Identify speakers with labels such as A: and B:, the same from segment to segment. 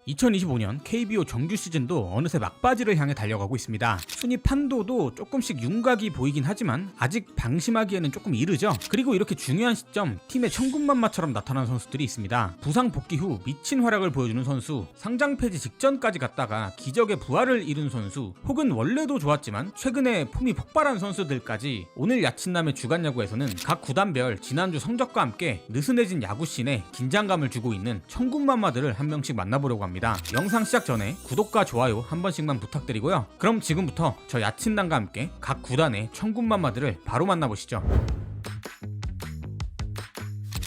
A: 2025년 KBO 정규 시즌도 어느새 막바지를 향해 달려가고 있습니다. 순위 판도도 조금씩 윤곽이 보이긴 하지만 아직 방심하기에는 조금 이르죠. 그리고 이렇게 중요한 시점 팀의 천군만마처럼 나타난 선수들이 있습니다. 부상 복귀 후 미친 활약을 보여주는 선수, 상장 폐지 직전까지 갔다가 기적의 부활을 이룬 선수, 혹은 원래도 좋았지만 최근에 폼이 폭발한 선수들까지 오늘 야친남의 주간 야구에서는 각 구단별 지난주 성적과 함께 느슨해진 야구씬에 긴장감을 주고 있는 천군만마들을 한 명씩 만나보려고 합니다. 영상 시작 전에 구독과 좋아요 한 번씩만 부탁드리고요. 그럼 지금부터 저 야친남과 함께 각 구단의 천군만마들을 바로 만나보시죠.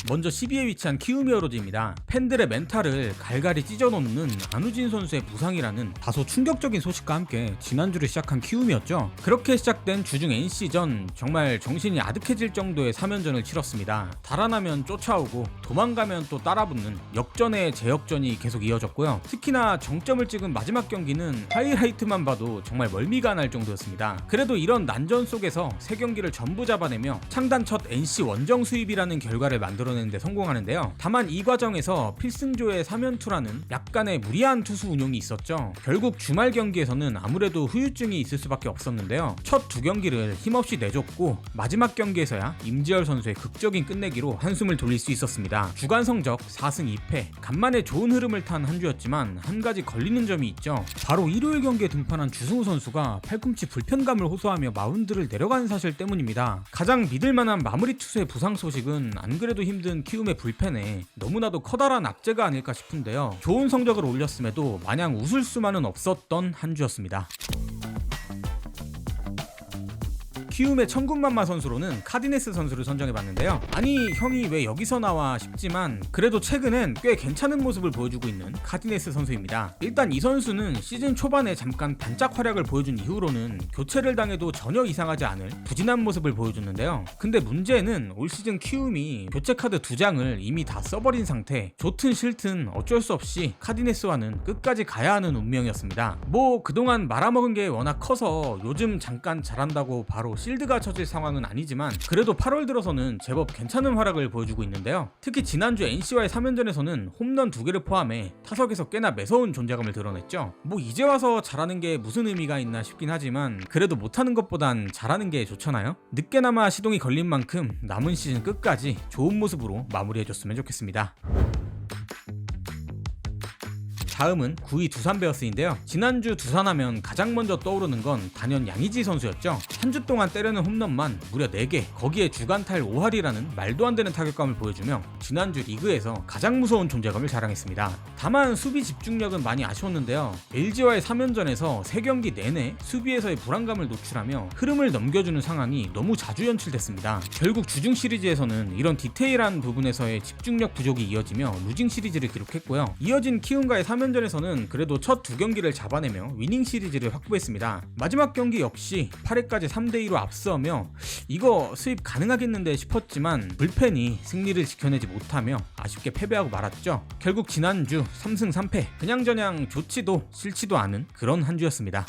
A: 먼저 10위에 위치한 키움 히어로즈입니다. 팬들의 멘탈을 갈갈이 찢어놓는 안우진 선수의 부상이라는 다소 충격적인 소식과 함께 지난주를 시작한 키움이었죠. 그렇게 시작된 주중 NC전, 정말 정신이 아득해질 정도의 3연전을 치렀습니다. 달아나면 쫓아오고 도망가면 또 따라붙는 역전의 재역전이 계속 이어졌고요. 특히나 정점을 찍은 마지막 경기는 하이라이트만 봐도 정말 멀미가 날 정도였습니다. 그래도 이런 난전 속에서 3경기를 전부 잡아내며 창단 첫 NC 원정 수입이라는 결과를 만들어낸 데 성공하는데요. 다만 이 과정에서 필승조의 3연투라는 약간의 무리한 투수 운용이 있었죠. 결국 주말 경기에서는 아무래도 후유증이 있을 수밖에 없었는데요. 첫 2경기를 힘없이 내줬고 마지막 경기에서야 임지열 선수의 극적인 끝내기로 한숨을 돌릴 수 있었습니다. 주간 성적 4승 2패, 간만에 좋은 흐름을 탄 한 주였지만 한 가지 걸리는 점이 있죠. 바로 일요일 경기에 등판한 주승우 선수가 팔꿈치 불편감을 호소하며 마운드를 내려간 사실 때문입니다. 가장 믿을만한 마무리 투수의 부상 소식은 안 그래도 힘든 키움의 불펜에 너무나도 커다란 악재가 아닐까 싶은데요. 좋은 성적을 올렸음에도 마냥 웃을 수만은 없었던 한 주였습니다. 키움의 천군만마 선수로는 카디네스 선수를 선정해봤는데요. 아니 형이 왜 여기서 나와 싶지만 그래도 최근엔 꽤 괜찮은 모습을 보여주고 있는 카디네스 선수입니다. 일단 이 선수는 시즌 초반에 잠깐 반짝 활약을 보여준 이후로는 교체를 당해도 전혀 이상하지 않을 부진한 모습을 보여줬는데요. 근데 문제는 올 시즌 키움이 교체 카드 2장을 이미 다 써버린 상태, 좋든 싫든 어쩔 수 없이 카디네스와는 끝까지 가야 하는 운명이었습니다. 뭐 그동안 말아먹은 게 워낙 커서 요즘 잠깐 잘한다고 바로 실드가 쳐질 상황은 아니지만 그래도 8월 들어서는 제법 괜찮은 활약을 보여주고 있는데요. 특히 지난주 NC와의 3연전에서는 홈런 2개를 포함해 타석에서 꽤나 매서운 존재감을 드러냈죠. 뭐 이제 와서 잘하는 게 무슨 의미가 있나 싶긴 하지만 그래도 못하는 것보단 잘하는 게 좋잖아요. 늦게나마 시동이 걸린 만큼 남은 시즌 끝까지 좋은 모습으로 마무리해줬으면 좋겠습니다. 다음은 9위 두산 베어스인데요. 지난주 두산하면 가장 먼저 떠오르는 건 단연 양의지 선수였죠. 한 주 동안 때려는 홈런만 무려 4개, 거기에 주간탈 5할이라는 말도 안 되는 타격감을 보여주며 지난주 리그에서 가장 무서운 존재감을 자랑했습니다. 다만 수비 집중력은 많이 아쉬웠는데요. LG와의 3연전에서 3경기 내내 수비에서의 불안감을 노출하며 흐름을 넘겨주는 상황이 너무 자주 연출됐습니다. 결국 주중 시리즈에서는 이런 디테일한 부분에서의 집중력 부족이 이어지며 루징 시리즈를 기록했고요. 이어진 키움과의 3연전에서는 그래도 첫 2경기를 잡아내며 위닝 시리즈를 확보했습니다. 마지막 경기 역시 8회까지 3대2로 앞서며 이거 수입 가능하겠는데 싶었지만 불펜이 승리를 지켜내지 못하며 아쉽게 패배하고 말았죠. 결국 지난주 3승 3패, 그냥저냥 좋지도 싫지도 않은 그런 한 주였습니다.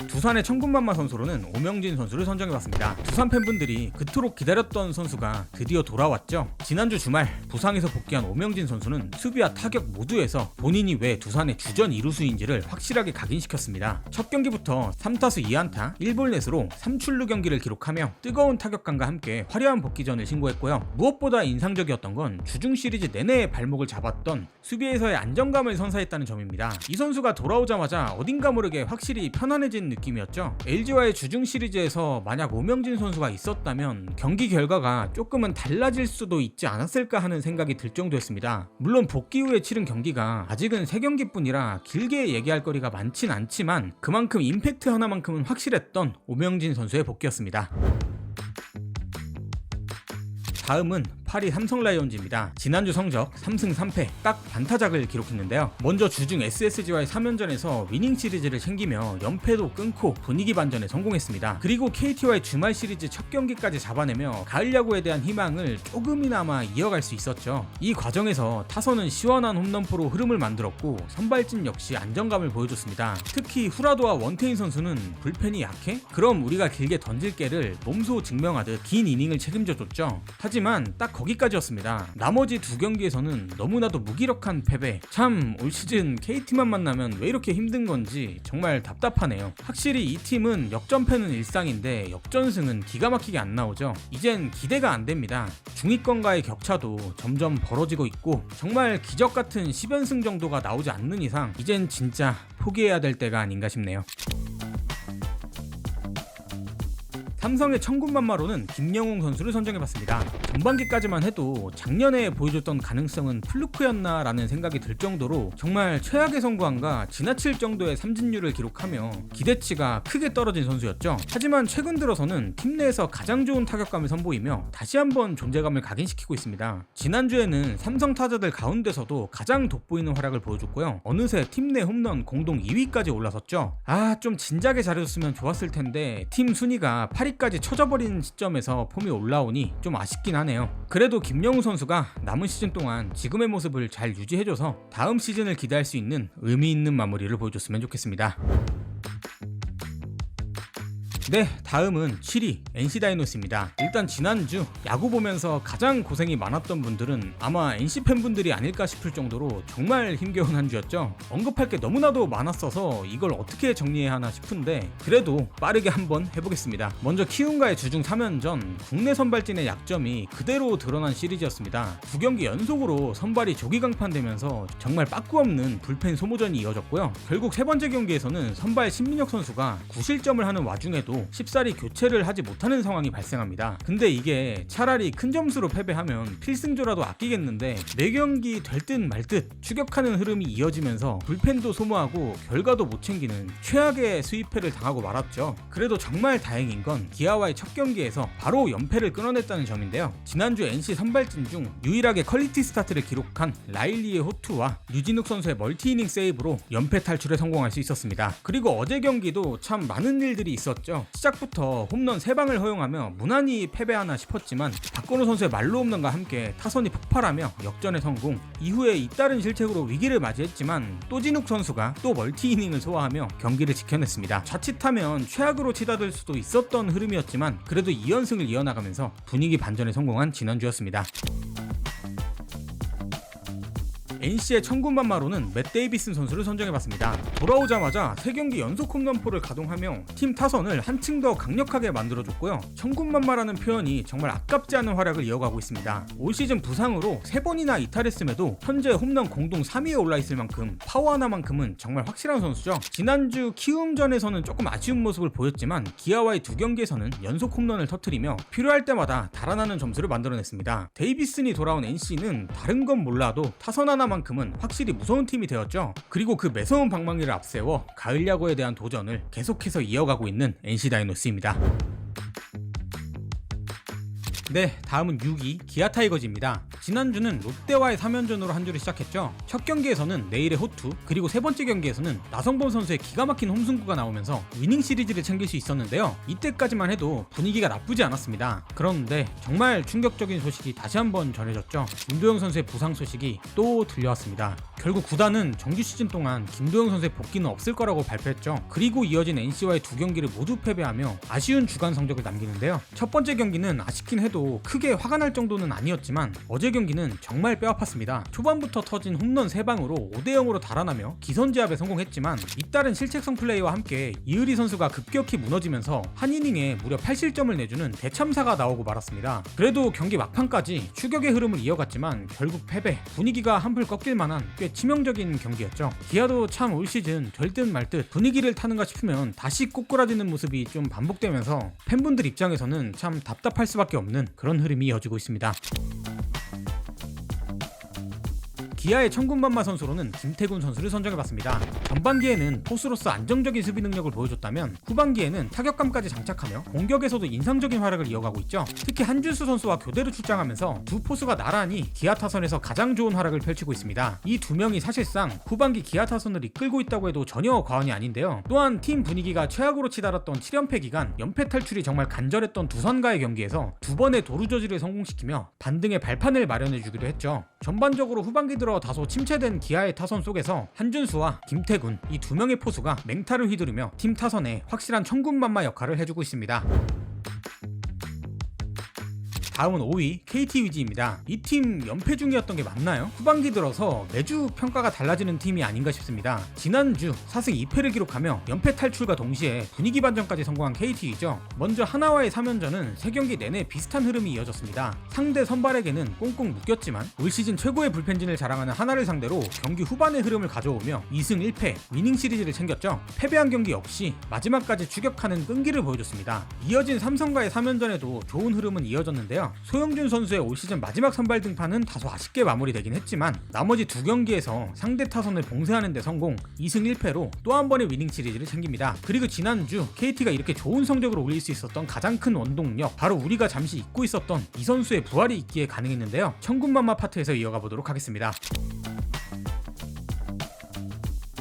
A: 두산의 천군만마 선수로는 오명진 선수를 선정해봤습니다. 두산 팬분들이 그토록 기다렸던 선수가 드디어 돌아왔죠. 지난주 주말 부상에서 복귀한 오명진 선수는 수비와 타격 모두에서 본인이 왜 두산의 주전 2루수인지를 확실하게 각인시켰습니다. 첫 경기부터 3타수 2안타 1볼넷으로 3출루 경기를 기록하며 뜨거운 타격감과 함께 화려한 복귀전을 신고했고요. 무엇보다 인상적이었던 건 주중 시리즈 내내 발목을 잡았던 수비에서의 안정감을 선사했다는 점입니다. 이 선수가 돌아오자마자 어딘가 모르게 확실히 편안해진 느낌이었죠. LG와의 주중 시리즈에서 만약 오명진 선수가 있었다면 경기 결과가 조금은 달라질 수도 있지 않았을까 하는 생각이 들 정도였습니다. 물론 복귀 후에 치른 경기가 아직은 3경기뿐이라 길게 얘기할 거리가 많진 않지만 그만큼 임팩트 하나만큼은 확실했던 오명진 선수의 복귀였습니다. 다음은 8위 삼성 라이온즈입니다. 지난주 성적 3승 3패, 딱 반타작을 기록했는데요. 먼저 주중 SSG와의 3연전에서 위닝 시리즈를 챙기며 연패도 끊고 분위기 반전에 성공했습니다. 그리고 KT와의 주말 시리즈 첫 경기까지 잡아내며 가을 야구에 대한 희망을 조금이나마 이어갈 수 있었죠. 이 과정에서 타선은 시원한 홈런포로 흐름을 만들었고 선발진 역시 안정감을 보여줬습니다. 특히 후라도와 원태인 선수는 불펜이 약해? 그럼 우리가 길게 던질 게를 몸소 증명하듯 긴 이닝을 책임져줬죠. 하지만 딱 거기까지였습니다. 나머지 두 경기에서는 너무나도 무기력한 패배. 참 올 시즌 KT만 만나면 왜 이렇게 힘든 건지 정말 답답하네요. 확실히 이 팀은 역전패는 일상인데 역전승은 기가 막히게 안 나오죠. 이젠 기대가 안 됩니다. 중위권과의 격차도 점점 벌어지고 있고 정말 기적 같은 10연승 정도가 나오지 않는 이상 이젠 진짜 포기해야 될 때가 아닌가 싶네요. 삼성의 천군만마로는 김영웅 선수를 선정해봤습니다. 전반기까지만 해도 작년에 보여줬던 가능성은 플루크였나 라는 생각이 들 정도로 정말 최악의 성과함과 지나칠 정도의 삼진율을 기록하며 기대치가 크게 떨어진 선수였죠. 하지만 최근 들어서는 팀 내에서 가장 좋은 타격감을 선보이며 다시 한번 존재감을 각인시키고 있습니다. 지난주에는 삼성 타자들 가운데서도 가장 돋보이는 활약을 보여줬고요. 어느새 팀 내 홈런 공동 2위까지 올라섰죠. 좀 진작에 잘해줬으면 좋았을 텐데 팀 순위가 8위까지 쳐져버리는 시점에서 폼이 올라오니 좀 아쉽긴 하네요. 그래도 김영우 선수가 남은 시즌 동안 지금의 모습을 잘 유지해줘서 다음 시즌을 기대할 수 있는 의미 있는 마무리를 보여줬으면 좋겠습니다. 네, 다음은 7위 NC 다이노스입니다. 일단 지난주 야구 보면서 가장 고생이 많았던 분들은 아마 NC 팬분들이 아닐까 싶을 정도로 정말 힘겨운 한 주였죠. 언급할 게 너무나도 많았어서 이걸 어떻게 정리해야 하나 싶은데 그래도 빠르게 한번 해보겠습니다. 먼저 키움과의 주중 3연전 국내 선발진의 약점이 그대로 드러난 시리즈였습니다. 2경기 연속으로 선발이 조기강판되면서 정말 빠꾸 없는 불펜 소모전이 이어졌고요. 결국 세 번째 경기에서는 선발 신민혁 선수가 9실점을 하는 와중에도 쉽사리 교체를 하지 못하는 상황이 발생합니다. 근데 이게 차라리 큰 점수로 패배하면 필승조라도 아끼겠는데 4경기 될 듯 말 듯 추격하는 흐름이 이어지면서 불펜도 소모하고 결과도 못 챙기는 최악의 수입패를 당하고 말았죠. 그래도 정말 다행인 건 기아와의 첫 경기에서 바로 연패를 끊어냈다는 점인데요. 지난주 NC 선발진 중 유일하게 퀄리티 스타트를 기록한 라일리의 호투와 류진욱 선수의 멀티이닝 세이브로 연패 탈출에 성공할 수 있었습니다. 그리고 어제 경기도 참 많은 일들이 있었죠. 시작부터 홈런 3방을 허용하며 무난히 패배하나 싶었지만 박건우 선수의 말로 홈런과 함께 타선이 폭발하며 역전에 성공. 이후에 잇따른 실책으로 위기를 맞이했지만 또 진욱 선수가 또 멀티이닝을 소화하며 경기를 지켜냈습니다. 자칫하면 최악으로 치닫을 수도 있었던 흐름이었지만 그래도 2연승을 이어나가면서 분위기 반전에 성공한 지난주였습니다. NC의 천군만마로는 맷 데이비슨 선수를 선정해봤습니다. 돌아오자마자 3경기 연속 홈런포를 가동하며 팀 타선을 한층 더 강력하게 만들어줬고요. 천군만마라는 표현이 정말 아깝지 않은 활약을 이어가고 있습니다. 올 시즌 부상으로 3번이나 이탈했음에도 현재 홈런 공동 3위에 올라있을 만큼 파워 하나만큼은 정말 확실한 선수죠. 지난주 키움전에서는 조금 아쉬운 모습을 보였지만 기아와의 2경기에서는 연속 홈런을 터뜨리며 필요할 때마다 달아나는 점수를 만들어냈습니다. 데이비슨이 돌아온 NC는 다른 건 몰라도 타선 하나만큼은 확실히 무서운 팀이 되었죠. 그리고 그 매서운 방망이를 앞세워 가을 야구에 대한 도전을 계속해서 이어가고 있는 NC 다이노스입니다. 네, 다음은 6위 기아 타이거즈입니다. 지난주는 롯데와의 3연전으로 한 주를 시작했죠. 첫 경기에서는 내일의 호투, 그리고 세 번째 경기에서는 나성범 선수의 기가 막힌 홈승구가 나오면서 위닝 시리즈를 챙길 수 있었는데요. 이때까지만 해도 분위기가 나쁘지 않았습니다. 그런데 정말 충격적인 소식이 다시 한번 전해졌죠. 김도영 선수의 부상 소식이 또 들려왔습니다. 결국 구단은 정규 시즌 동안 김도영 선수의 복귀는 없을 거라고 발표했죠. 그리고 이어진 NC와의 2경기를 모두 패배하며 아쉬운 주간 성적을 남기는데요. 첫 번째 경기는 아쉽긴 해도 크게 화가 날 정도는 아니었지만 어제 경기는 정말 뼈아팠습니다. 초반부터 터진 홈런 3방으로 5대0으로 달아나며 기선제압에 성공했지만 잇따른 실책성 플레이와 함께 이의리 선수가 급격히 무너지면서 한 이닝에 무려 8실점을 내주는 대참사가 나오고 말았습니다. 그래도 경기 막판까지 추격의 흐름을 이어갔지만 결국 패배, 분위기가 한풀 꺾일 만한 꽤 치명적인 경기였죠. 기아도 참 올 시즌 될 듯 말 듯 분위기를 타는가 싶으면 다시 꼬꾸라지는 모습이 좀 반복되면서 팬분들 입장에서는 참 답답할 수밖에 없는 그런 흐름이 이어지고 있습니다. 기아의 천군만마 선수로는 김태군 선수를 선정해봤습니다. 전반기에는 포수로서 안정적인 수비 능력을 보여줬다면 후반기에는 타격감까지 장착하며 공격에서도 인상적인 활약을 이어가고 있죠. 특히 한준수 선수와 교대로 출장하면서 두 포수가 나란히 기아 타선에서 가장 좋은 활약을 펼치고 있습니다. 이 두 명이 사실상 후반기 기아 타선을 이끌고 있다고 해도 전혀 과언이 아닌데요. 또한 팀 분위기가 최악으로 치달았던 7연패 기간 연패 탈출이 정말 간절했던 두산과의 경기에서 2번의 도루 저지를 성공시키며 반등의 발판을 마련해주기도 했죠. 전반적으로 후반기 들어 다소 침체된 기아의 타선 속에서 한준수와 김태군 이 2명의 포수가 맹타를 휘두르며 팀 타선에 확실한 천군만마 역할을 해주고 있습니다. 다음은 5위 KT 위즈입니다. 이 팀 연패 중이었던 게 맞나요? 후반기 들어서 매주 평가가 달라지는 팀이 아닌가 싶습니다. 지난주 4승 2패를 기록하며 연패 탈출과 동시에 분위기 반전까지 성공한 KT이죠. 먼저 하나와의 3연전은 3경기 내내 비슷한 흐름이 이어졌습니다. 상대 선발에게는 꽁꽁 묶였지만 올 시즌 최고의 불펜진을 자랑하는 하나를 상대로 경기 후반의 흐름을 가져오며 2승 1패 위닝 시리즈를 챙겼죠. 패배한 경기 역시 마지막까지 추격하는 끈기를 보여줬습니다. 이어진 삼성과의 3연전에도 좋은 흐름은 이어졌는데요. 소영준 선수의 올 시즌 마지막 선발 등판은 다소 아쉽게 마무리되긴 했지만 나머지 두 경기에서 상대 타선을 봉쇄하는 데 성공, 2승 1패로 또 한 번의 위닝 시리즈를 챙깁니다. 그리고 지난주 KT가 이렇게 좋은 성적을 올릴 수 있었던 가장 큰 원동력, 바로 우리가 잠시 잊고 있었던 이 선수의 부활이 있기에 가능했는데요. 천군만마 파트에서 이어가 보도록 하겠습니다.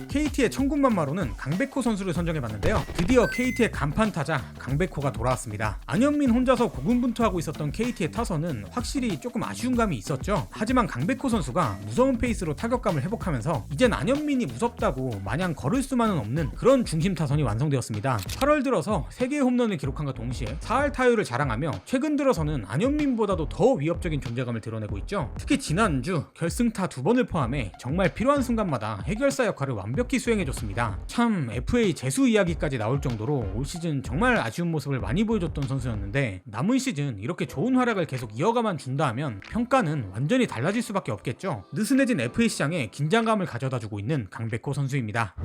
A: KT의 천군만마로는 강백호 선수를 선정해봤는데요. 드디어 KT의 간판 타자 강백호가 돌아왔습니다. 안현민 혼자서 고군분투하고 있었던 KT의 타선은 확실히 조금 아쉬운 감이 있었죠. 하지만 강백호 선수가 무서운 페이스로 타격감을 회복하면서 이젠 안현민이 무섭다고 마냥 걸을 수만은 없는 그런 중심 타선이 완성되었습니다. 8월 들어서 3개의 홈런을 기록한과 동시에 4할 타율을 자랑하며 최근 들어서는 안현민보다도 더 위협적인 존재감을 드러내고 있죠. 특히 지난주 결승타 2번을 포함해 정말 필요한 순간마다 해결사 역할을 완벽히 수행해줬습니다. 참 FA 재수 이야기까지 나올 정도로 올 시즌 정말 아쉬운 모습을 많이 보여줬던 선수였는데 남은 시즌 이렇게 좋은 활약을 계속 이어가만 준다 하면 평가는 완전히 달라질 수밖에 없겠죠. 느슨해진 FA 시장에 긴장감을 가져다주고 있는 강백호 선수입니다.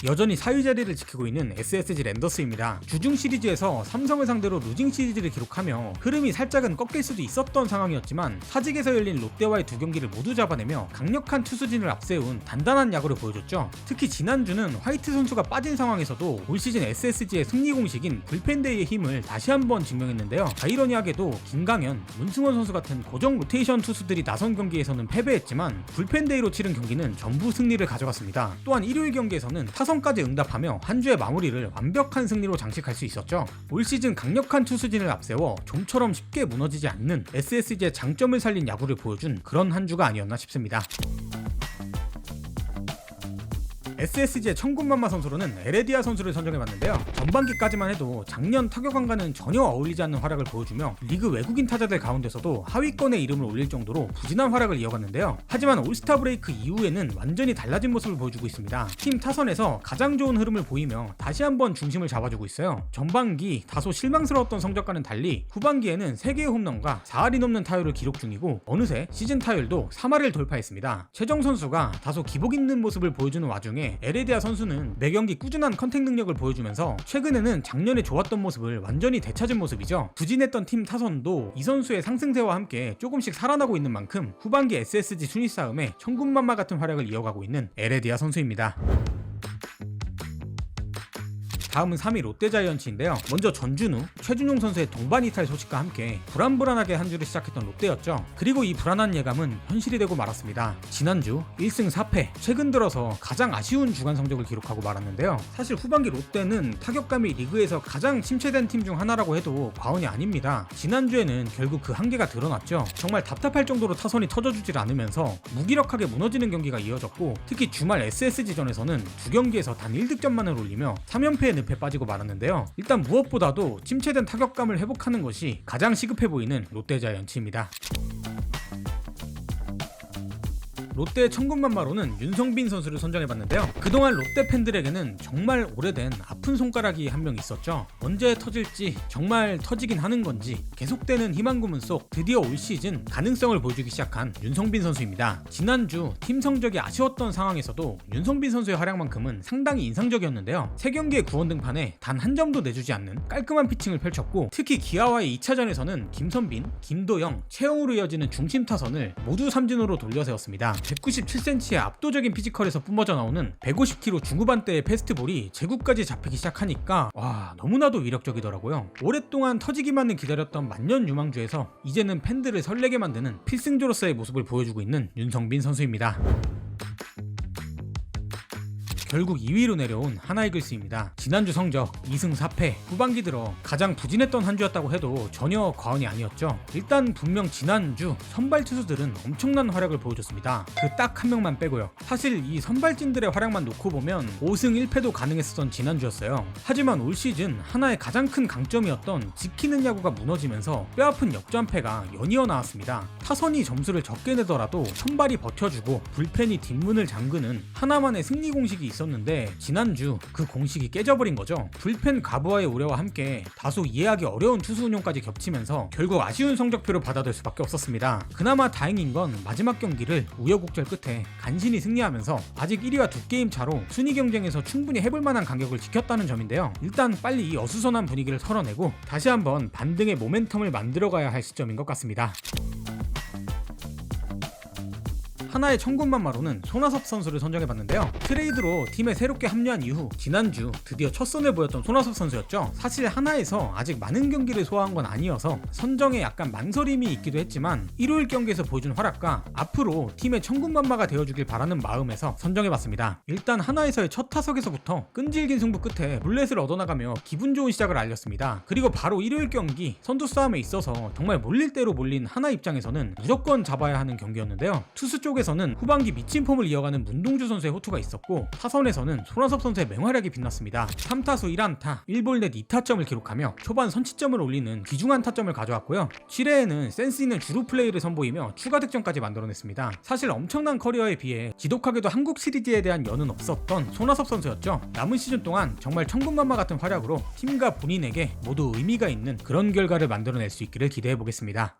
A: 여전히 4위 자리를 지키고 있는 SSG 랜더스입니다. 주중 시리즈에서 삼성을 상대로 루징 시리즈를 기록하며 흐름이 살짝은 꺾일 수도 있었던 상황이었지만 사직에서 열린 롯데와의 두 경기를 모두 잡아내며 강력한 투수진을 앞세운 단단한 야구를 보여줬죠. 특히 지난주는 화이트 선수가 빠진 상황에서도 올 시즌 SSG의 승리 공식인 불펜데이의 힘을 다시 한번 증명했는데요. 아이러니하게도 김강현, 문승원 선수 같은 고정 로테이션 투수들이 나선 경기에서는 패배했지만 불펜데이로 치른 경기는 전부 승리를 가져갔습니다. 또한 일요일 경기에서는 타선까지 응답하며 한 주의 마무리를 완벽한 승리로 장식할 수 있었죠. 올 시즌 강력한 투수진을 앞세워 좀처럼 쉽게 무너지지 않는 SSG의 장점을 살린 야구를 보여준 그런 한 주가 아니었나 싶습니다. SSG의 천군만마 선수로는 에레디아 선수를 선정해봤는데요. 전반기까지만 해도 작년 타격감과는 전혀 어울리지 않는 활약을 보여주며 리그 외국인 타자들 가운데서도 하위권에 이름을 올릴 정도로 부진한 활약을 이어갔는데요. 하지만 올스타 브레이크 이후에는 완전히 달라진 모습을 보여주고 있습니다. 팀 타선에서 가장 좋은 흐름을 보이며 다시 한번 중심을 잡아주고 있어요. 전반기 다소 실망스러웠던 성적과는 달리 후반기에는 3개의 홈런과 4할이 넘는 타율을 기록 중이고 어느새 시즌 타율도 3할을 돌파했습니다. 최정 선수가 다소 기복 있는 모습을 보여주는 와중에 에레디아 선수는 매경기 꾸준한 컨택 능력을 보여주면서 최근에는 작년에 좋았던 모습을 완전히 되찾은 모습이죠. 부진했던 팀 타선도 이 선수의 상승세와 함께 조금씩 살아나고 있는 만큼 후반기 SSG 순위 싸움에 천군만마 같은 활약을 이어가고 있는 에레디아 선수입니다. 다음은 3위 롯데자이언츠인데요. 먼저 전준우, 최준용 선수의 동반 이탈 소식과 함께 불안불안하게 한 주를 시작했던 롯데였죠. 그리고 이 불안한 예감은 현실이 되고 말았습니다. 지난주 1승 4패, 최근 들어서 가장 아쉬운 주간 성적을 기록하고 말았는데요. 사실 후반기 롯데는 타격감이 리그에서 가장 침체된 팀 중 하나라고 해도 과언이 아닙니다. 지난주에는 결국 그 한계가 드러났죠. 정말 답답할 정도로 타선이 터져주질 않으면서 무기력하게 무너지는 경기가 이어졌고 특히 주말 SSG전에서는 두 경기에서 단 1득점만을 올리며 3연패에 늪에 빠지고 말았는데요. 일단 무엇보다도 침체된 타격감을 회복하는 것이 가장 시급해 보이는 롯데자이언츠입니다. 롯데의 천군만마로는 윤성빈 선수를 선정해봤는데요. 그동안 롯데 팬들에게는 정말 오래된 아픈 손가락이 한 명 있었죠. 언제 터질지 정말 터지긴 하는 건지 계속되는 희망 고문 속 드디어 올 시즌 가능성을 보여주기 시작한 윤성빈 선수입니다. 지난주 팀 성적이 아쉬웠던 상황에서도 윤성빈 선수의 활약만큼은 상당히 인상적이었는데요. 3경기의 구원 등판에 단 한 점도 내주지 않는 깔끔한 피칭을 펼쳤고 특히 기아와의 2차전에서는 김선빈, 김도영, 최영우로 이어지는 중심 타선을 모두 삼진으로 돌려세웠습니다. 197cm의 압도적인 피지컬에서 뿜어져 나오는 150km 중후반대의 패스트볼이 제구까지 잡히기 시작하니까 와 너무나도 위력적이더라고요. 오랫동안 터지기만을 기다렸던 만년 유망주에서 이제는 팬들을 설레게 만드는 필승조로서의 모습을 보여주고 있는 윤성빈 선수입니다. 결국 2위로 내려온 하나이글스입니다. 지난주 성적 2승 4패, 후반기 들어 가장 부진했던 한 주였다고 해도 전혀 과언이 아니었죠. 일단 분명 지난주 선발 투수들은 엄청난 활약을 보여줬습니다. 그 딱 한 명만 빼고요. 사실 이 선발진들의 활약만 놓고 보면 5승 1패도 가능했었던 지난주였어요. 하지만 올 시즌 하나의 가장 큰 강점이었던 지키는 야구가 무너지면서 뼈아픈 역전패가 연이어 나왔습니다. 타선이 점수를 적게 내더라도 선발이 버텨주고 불펜이 뒷문을 잠그는 하나만의 승리 공식이 있었는데 지난주 그 공식이 깨져버린 거죠. 불펜 가부와의 우려와 함께 다소 이해하기 어려운 투수 운용까지 겹치면서 결국 아쉬운 성적표를 받아들 수밖에 없었습니다. 그나마 다행인 건 마지막 경기를 우여곡절 끝에 간신히 승리하면서 아직 1위와 2게임 차로 순위 경쟁에서 충분히 해볼 만한 간격을 지켰다는 점인데요. 일단 빨리 이 어수선한 분위기를 털어내고 다시 한번 반등의 모멘텀을 만들어가야 할 시점인 것 같습니다. 하나의 천군만마로는 손아섭 선수를 선정해봤는데요. 트레이드로 팀에 새롭게 합류한 이후 지난주 드디어 첫 선을 보였던 손아섭 선수였죠. 사실 하나에서 아직 많은 경기를 소화한 건 아니어서 선정에 약간 망설임이 있기도 했지만 일요일 경기에서 보여준 활약과 앞으로 팀의 천군만마가 되어주길 바라는 마음에서 선정해봤습니다. 일단 하나에서의 첫 타석에서부터 끈질긴 승부 끝에 볼넷을 얻어나가며 기분 좋은 시작을 알렸습니다. 그리고 바로 일요일 경기 선두 싸움에 있어서 정말 몰릴 대로 몰린 하나 입장에서는 무조건 잡아야 하는 경기였는데요. 투수 쪽에 에서는 후반기 미친 폼을 이어가는 문동주 선수의 호투가 있었고 타선에서는 손아섭 선수의 맹활약이 빛났습니다. 3타수 1안타 1볼넷 2타점을 기록하며 초반 선취점을 올리는 귀중한 타점을 가져왔고요. 7회에는 센스 있는 주루 플레이를 선보이며 추가 득점까지 만들어냈습니다. 사실 엄청난 커리어에 비해 지독하게도 한국 시리즈에 대한 연은 없었던 손아섭 선수였죠. 남은 시즌 동안 정말 천군만마 같은 활약으로 팀과 본인에게 모두 의미가 있는 그런 결과를 만들어낼 수 있기를 기대해보겠습니다.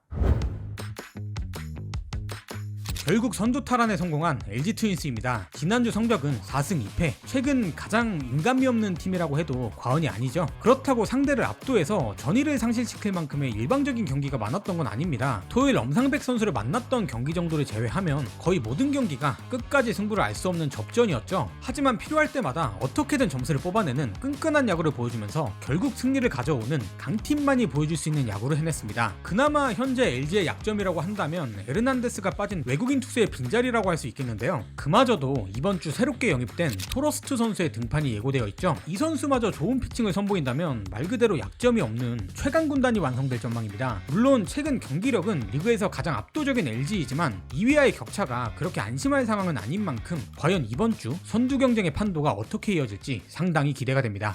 A: 결국 선두 탈환에 성공한 LG 트윈스입니다. 지난주 성적은 4승 2패, 최근 가장 인간미 없는 팀이라고 해도 과언이 아니죠. 그렇다고 상대를 압도해서 전의를 상실시킬 만큼의 일방적인 경기가 많았던 건 아닙니다. 토요일 엄상백 선수를 만났던 경기 정도를 제외하면 거의 모든 경기가 끝까지 승부를 알 수 없는 접전이었죠. 하지만 필요할 때마다 어떻게든 점수를 뽑아내는 끈끈한 야구를 보여주면서 결국 승리를 가져오는 강팀만이 보여줄 수 있는 야구를 해냈습니다. 그나마 현재 LG의 약점이라고 한다면 에르난데스가 빠진 외국인 투수의 빈자리라고 할 수 있겠는데요. 그마저도 이번 주 새롭게 영입된 토러스트 선수의 등판이 예고되어 있죠. 이 선수마저 좋은 피칭을 선보인다면 말 그대로 약점이 없는 최강 군단이 완성될 전망입니다. 물론 최근 경기력은 리그에서 가장 압도적인 LG이지만 2위와의 격차가 그렇게 안심할 상황은 아닌 만큼 과연 이번 주 선두 경쟁의 판도가 어떻게 이어질지 상당히 기대가 됩니다.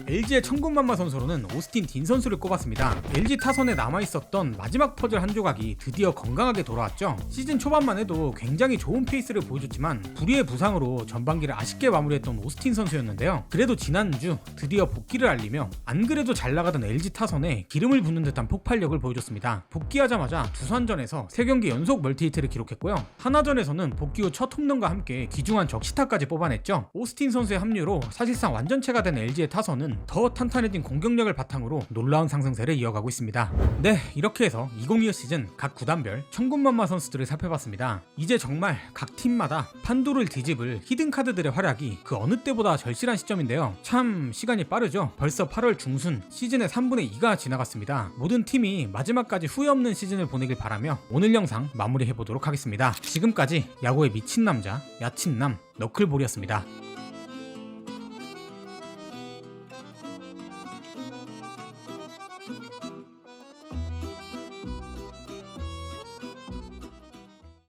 A: LG의 천군만마 선수로는 오스틴 딘 선수를 꼽았습니다. LG 타선에 남아있었던 마지막 퍼즐 한 조각이 드디어 건강하게 돌아왔죠. 시즌 초반만 해도 굉장히 좋은 페이스를 보여줬지만 불의의 부상으로 전반기를 아쉽게 마무리했던 오스틴 선수였는데요. 그래도 지난주 드디어 복귀를 알리며 안 그래도 잘 나가던 LG 타선에 기름을 붓는 듯한 폭발력을 보여줬습니다. 복귀하자마자 두산전에서 3경기 연속 멀티히트를 기록했고요. 하나전에서는 복귀 후 첫 홈런과 함께 귀중한 적시타까지 뽑아냈죠. 오스틴 선수의 합류로 사실상 완전체가 된 LG의 타선은 더 탄탄해진 공격력을 바탕으로 놀라운 상승세를 이어가고 있습니다. 네, 이렇게 해서 2025 시즌 각 구단별 천군만마 선수들을 살펴봤습니다. 이제 정말 각 팀마다 판도를 뒤집을 히든카드들의 활약이 그 어느 때보다 절실한 시점인데요. 참 시간이 빠르죠. 벌써 8월 중순, 시즌의 3분의 2가 지나갔습니다. 모든 팀이 마지막까지 후회 없는 시즌을 보내길 바라며 오늘 영상 마무리해보도록 하겠습니다. 지금까지 야구의 미친 남자, 야친남 너클볼이었습니다.